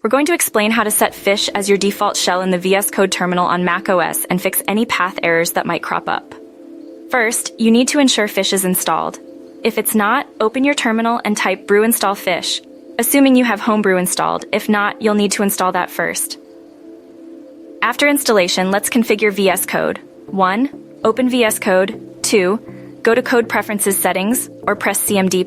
We're going to explain how to set fish as your default shell in the VS Code terminal on macOS and fix any path errors that might crop up. First, you need to ensure fish is installed. If it's not, open your terminal and type brew install fish, assuming you have Homebrew installed. If not, you'll need to install that first. After installation, let's configure VS Code. 1. Open VS Code. 2. Go to Code Preferences Settings or press CMD+.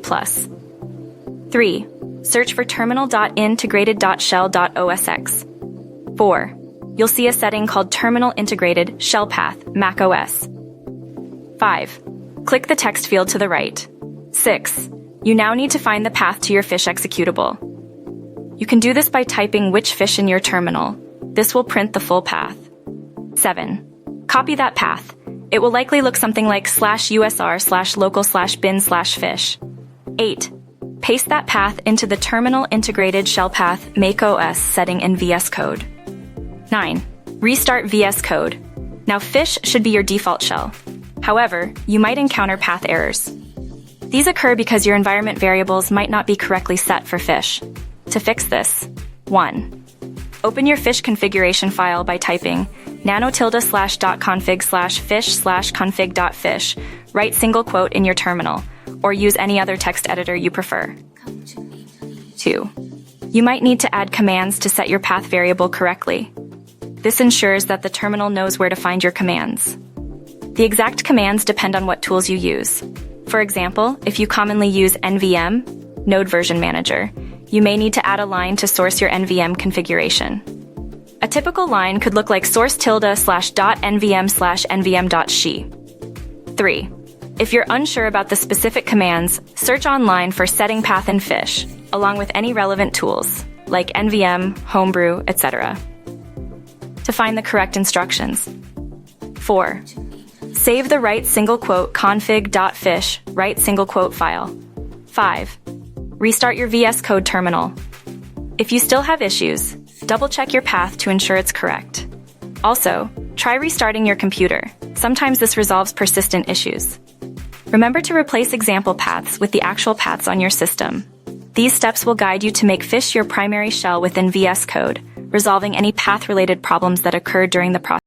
3. Search for terminal.integrated.shell.osx. 4. You'll see a setting called Terminal Integrated Shell Path, macOS. 5. Click the text field to the right. 6. You now need to find the path to your fish executable. You can do this by typing which fish in your terminal. This will print the full path. 7. Copy that path. It will likely look something like /usr/local/bin/fish. 8. Paste that path into the Terminal Integrated Shell Path macOS setting in VS Code. 9. Restart VS Code. Now fish should be your default shell. However, you might encounter path errors. These occur because your environment variables might not be correctly set for fish. To fix this, 1. Open your fish configuration file by typing nano_.config/fish/config.fish, write single quote in your terminal, or use any other text editor you prefer. 2. You might need to add commands to set your path variable correctly. This ensures that the terminal knows where to find your commands. The exact commands depend on what tools you use. For example, if you commonly use NVM, Node Version Manager, you may need to add a line to source your NVM configuration. A typical line could look like source_.nvm/nvm.she. 3. If you're unsure about the specific commands, search online for setting path in fish, along with any relevant tools, like NVM, Homebrew, etc., to find the correct instructions. 4. Save the write single quote config.fish write single quote file. 5. Restart your VS Code terminal. If you still have issues, double-check your path to ensure it's correct. Also, try restarting your computer. Sometimes this resolves persistent issues. Remember to replace example paths with the actual paths on your system. These steps will guide you to make fish your primary shell within VS Code, resolving any path-related problems that occur during the process.